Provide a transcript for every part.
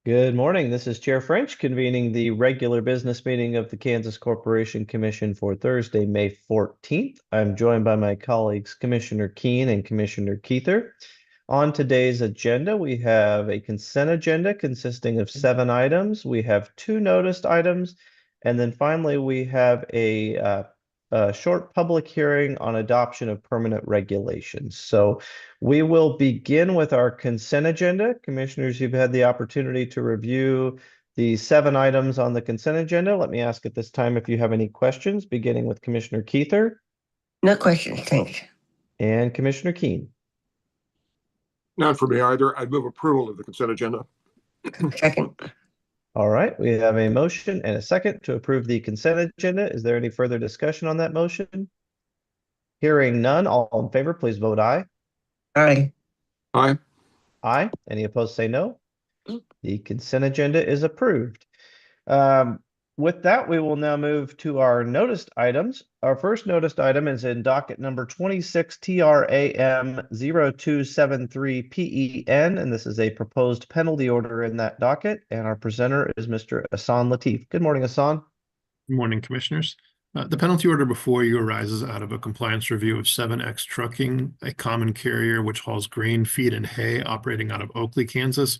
Good morning. This is Chair French convening the regular business meeting of the Kansas Corporation Commission for Thursday, May 14th. I'm joined by my colleagues, Commissioner Keene and Commissioner Keither. On today's agenda, we have a consent agenda consisting of 7 items. We have 2 noticed items. And then finally, we have a short public hearing on adoption of permanent regulations. So we will begin with our consent agenda. Commissioners, you've had the opportunity to review the 7 items on the consent agenda. Let me ask at this time if you have any questions, beginning with Commissioner Keither. No questions, thanks. And Commissioner Keene. Not for me either. I'd move approval of the consent agenda. Second. All right, we have a motion and a second to approve the consent agenda. Is there any further discussion on that motion? Hearing none, all in favor, please vote aye. Aye. Aye. Aye. Any opposed, say no. The consent agenda is approved. With that, we will now move to our noticed items. Our first noticed item is in docket number 26 TRAM 0273 PEN, and this is a proposed penalty order in that docket. And our presenter is Mr. Ahsan Latif. Good morning, Ahsan. Good morning, Commissioners. The penalty order before you arises out of a compliance review of 7X Trucking, a common carrier which hauls grain, feed, and hay operating out of Oakley, Kansas.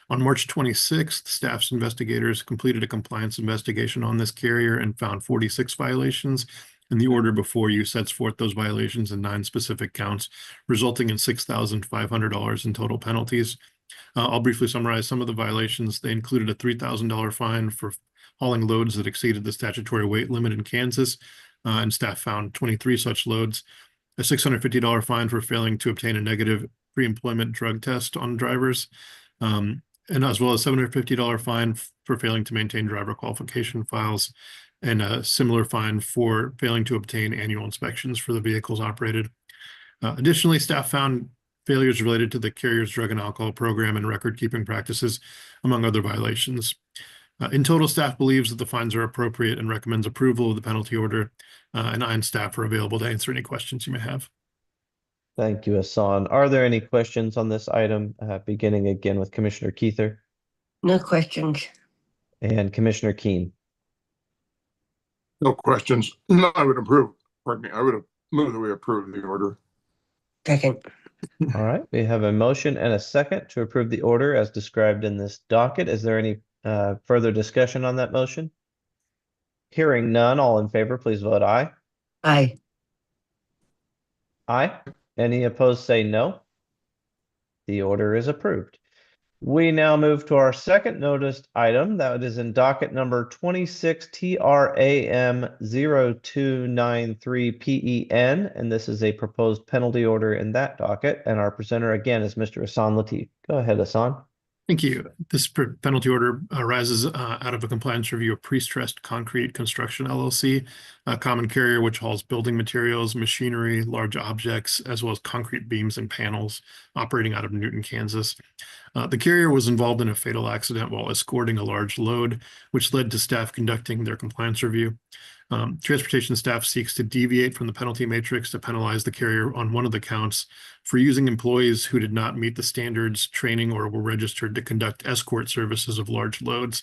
On March 26th, staff's investigators completed a compliance investigation on this carrier and found 46 violations. And the order before you sets forth those violations in 9 specific counts, resulting in $6,500 in total penalties. I'll briefly summarize some of the violations. They included a $3,000 fine for hauling loads that exceeded the statutory weight limit in Kansas, and staff found 23 such loads. A $650 fine for failing to obtain a negative pre-employment drug test on drivers, and as well as $750 fine for failing to maintain driver qualification files, and a similar fine for failing to obtain annual inspections for the vehicles operated. Additionally, staff found failures related to the carrier's drug and alcohol program and record-keeping practices, among other violations. In total, staff believes that the fines are appropriate and recommends approval of the penalty order, and I and staff are available to answer any questions you may have. Thank you, Ahsan. Are there any questions on this item, beginning again with Commissioner Keither? No questions. And Commissioner Keene. No questions. No, I would approve. Pardon me. I would have moved that we approve the order. Second. All right, we have a motion and a second to approve the order as described in this docket. Is there any further discussion on that motion? Hearing none, all in favor, please vote aye. Aye. Aye. Any opposed, say no. The order is approved. We now move to our second noticed item that is in docket number 26 TRAM 0293 PEN, and this is a proposed penalty order in that docket. And our presenter again is Mr. Ahsan Latif. Go ahead, Ahsan. Thank you. This penalty order arises out of a compliance review of Pre-Stressed Concrete Construction LLC, a common carrier which hauls building materials, machinery, large objects, as well as concrete beams and panels operating out of Newton, Kansas. The carrier was involved in a fatal accident while escorting a large load, which led to staff conducting their compliance review. Transportation staff seeks to deviate from the penalty matrix to penalize the carrier on one of the counts for using employees who did not meet the standards, training, or were registered to conduct escort services of large loads.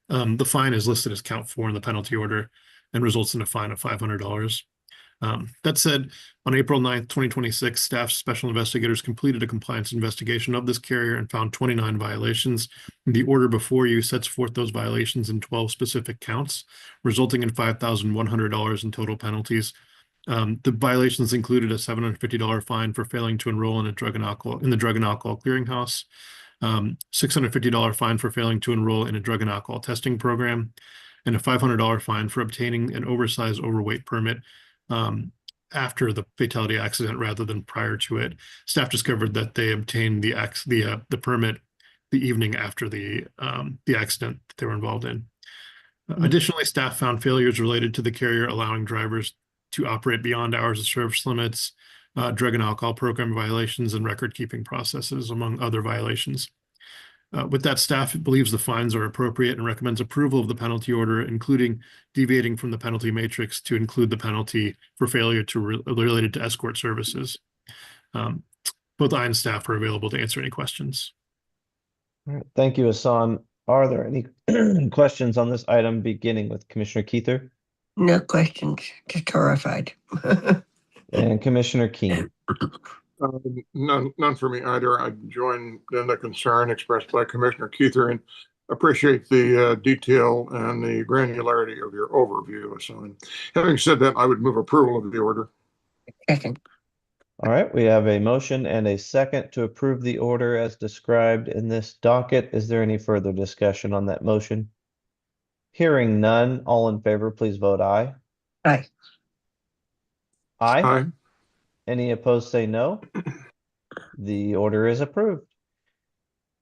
The fine is listed as count 4 in the penalty order and results in a fine of $500. That said, on April 9th, 2026, staff special investigators completed a compliance investigation of this carrier and found 29 violations. The order before you sets forth those violations in 12 specific counts, resulting in $5,100 in total penalties. The violations included a $750 fine for failing to enroll in the drug and alcohol clearinghouse, $650 fine for failing to enroll in a drug and alcohol testing program, and a $500 fine for obtaining an oversized overweight permit after the fatality accident rather than prior to it. Staff discovered that they obtained the permit the evening after the accident that they were involved in. Additionally, staff found failures related to the carrier allowing drivers to operate beyond hours of service limits, drug and alcohol program violations, and record-keeping processes, among other violations. With that, staff believes the fines are appropriate and recommends approval of the penalty order, including deviating from the penalty matrix to include the penalty for failure related to escort services. Both I and staff are available to answer any questions. All right. Thank you, Ahsan. Are there any questions on this item, beginning with Commissioner Keither No questions. Just horrified. and Commissioner Keen? None for me either. I join in the concern expressed by Commissioner Keither and appreciate the detail and the granularity of your overview. So, having said that, I would move approval of the order. Second. All right, we have a motion and a second to approve the order as described in this docket. Is there any further discussion on that motion? Hearing none, all in favor, please vote aye. Aye. Aye. Aye. Any opposed, say no. The order is approved.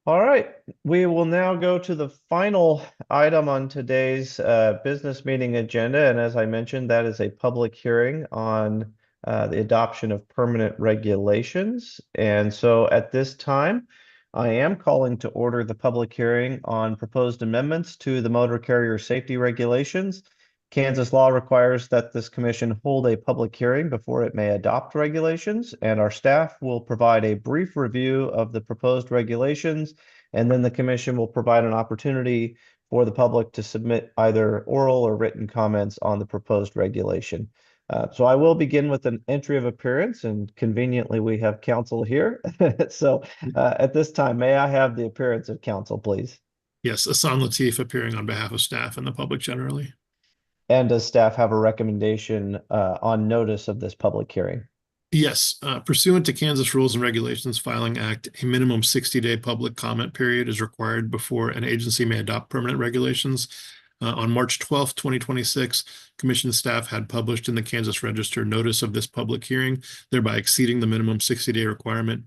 All right, we will now go to the final item on today's business meeting agenda. And as I mentioned, that is a public hearing on the adoption of permanent regulations. And so at this time, I am calling to order the public hearing on proposed amendments to the motor carrier safety regulations. Kansas law requires that this commission hold a public hearing before it may adopt regulations, and our staff will provide a brief review of the proposed regulations, and then the commission will provide an opportunity for the public to submit either oral or written comments on the proposed regulation. So I will begin with an entry of appearance, and conveniently we have counsel here. So at this time, may I have the appearance of counsel, please? Yes, Hassan Latif appearing on behalf of staff and the public generally. And does staff have a recommendation on notice of this public hearing? Yes, pursuant to Kansas Rules and Regulations Filing Act, a minimum 60-day public comment period is required before an agency may adopt permanent regulations. On March 12th, 2026, Commission staff had published in the Kansas Register notice of this public hearing, thereby exceeding the minimum 60-day requirement.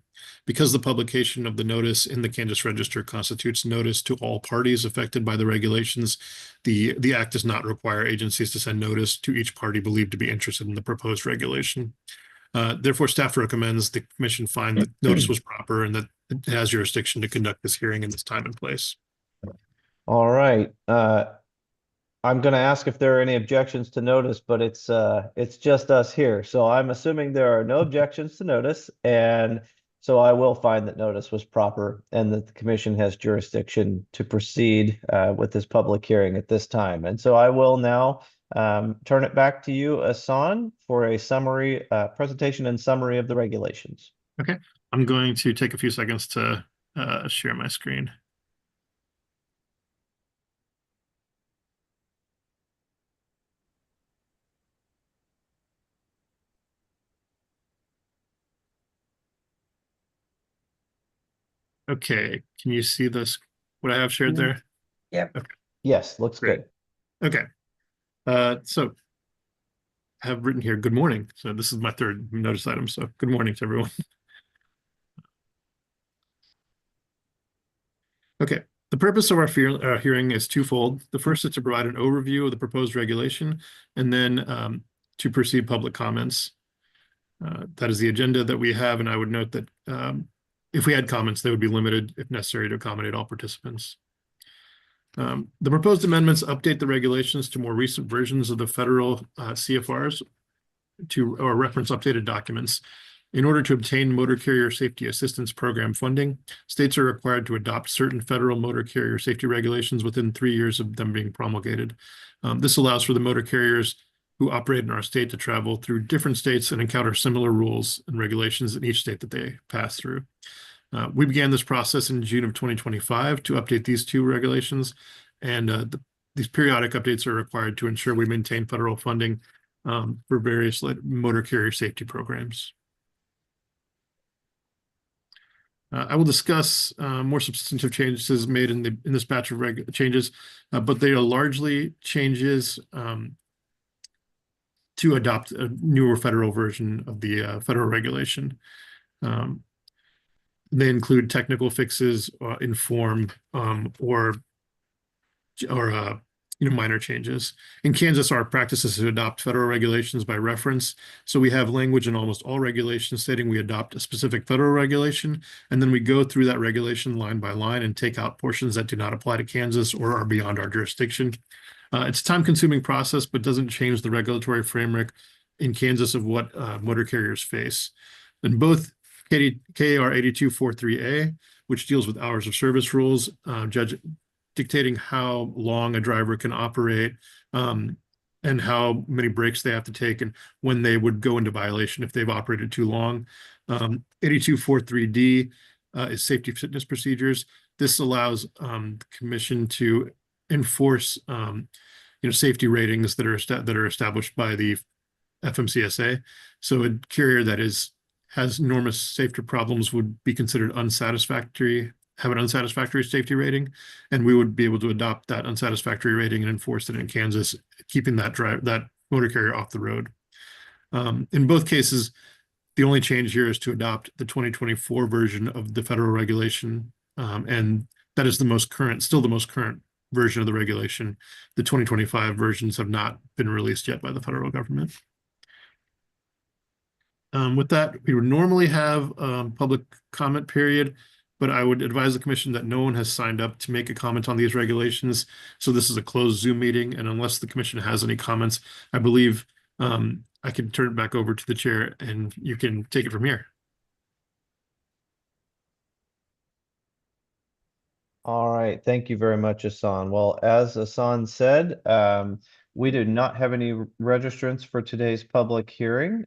Because the publication of the notice in the Kansas Register constitutes notice to all parties affected by the regulations, the Act does not require agencies to send notice to each party believed to be interested in the proposed regulation. Therefore, staff recommends the Commission find that notice was proper and that it has jurisdiction to conduct this hearing in this time and place. All right. I'm going to ask if there are any objections to notice, but it's just us here. So I'm assuming there are no objections to notice, and so I will find that notice was proper and that the commission has jurisdiction to proceed with this public hearing at this time. And so I will now turn it back to you, Hassan, for a summary presentation and summary of the regulations. Okay, I'm going to take a few seconds to share my screen. Okay, can you see this, what I have shared there? Yep. Okay. Yes, looks Great. good. Okay. So I have written here, good morning. So this is my third notice item. So good morning to everyone. Okay. The purpose of our hearing is twofold. The first is to provide an overview of the proposed regulation, and then to proceed public comments. That is the agenda that we have, and I would note that if we had comments, they would be limited if necessary to accommodate all participants. The proposed amendments update the regulations to more recent versions of the federal CFRs or reference updated documents. In order to obtain Motor Carrier Safety Assistance Program funding, states are required to adopt certain federal motor carrier safety regulations within 3 years of them being promulgated. This allows for the motor carriers who operate in our state to travel through different states and encounter similar rules and regulations in each state that they pass through. We began this process in June of 2025 to update these two regulations, and these periodic updates are required to ensure we maintain federal funding for various motor carrier safety programs. I will discuss more substantive changes made in this batch of changes, but they are largely changes to adopt a newer federal version of the federal regulation. They include technical fixes in form or minor changes. In Kansas, our practice is to adopt federal regulations by reference. So we have language in almost all regulations stating we adopt a specific federal regulation, and then we go through that regulation line by line and take out portions that do not apply to Kansas or are beyond our jurisdiction. It's a time-consuming process, but doesn't change the regulatory framework in Kansas of what motor carriers face. In both KAR 8243A, which deals with hours of service rules, Judge dictating how long a driver can operate, and how many breaks they have to take and when they would go into violation if they've operated too long. 8243D is safety fitness procedures. This allows the commission to enforce safety ratings that are established by the FMCSA. So a carrier that has enormous safety problems would be considered unsatisfactory, have an unsatisfactory safety rating, and we would be able to adopt that unsatisfactory rating and enforce it in Kansas, keeping that motor carrier off the road. In both cases, the only change here is to adopt the 2024 version of the federal regulation, and that is still the most current version of the regulation. The 2025 versions have not been released yet by the federal government. With that, we would normally have public comment period, but I would advise the commission that no one has signed up to make a comment on these regulations. So this is a closed Zoom meeting, and unless the commission has any comments, I believe I can turn it back over to the chair and you can take it from here. All right, thank you very much, Asan. Well, as Asan said, we do not have any registrants for today's public hearing,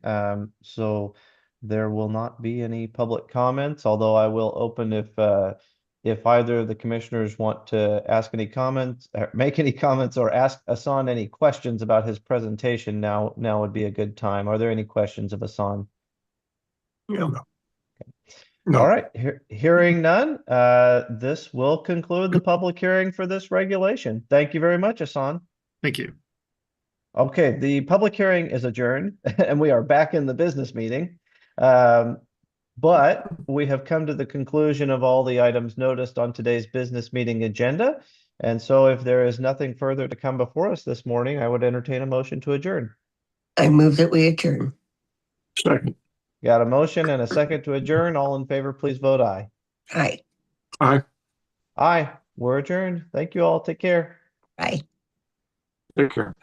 so there will not be any public comments, although I will open if either of the commissioners want to ask any comments, make any comments, or ask Asan any questions about his presentation. Now would be a good time. Are there any questions of Asan? No. All right, hearing none, this will conclude the public hearing for this regulation. Thank you very much, Asan. Thank you. Okay, the public hearing is adjourned and we are back in the business meeting. But we have come to the conclusion of all the items noticed on today's business meeting agenda. And so if there is nothing further to come before us this morning, I would entertain a motion to adjourn. I move that we adjourn. Second. Got a motion and a second to adjourn. All in favor, please vote aye. Aye. Aye. Aye, we're adjourned. Thank you all. Take care. Aye. Take care.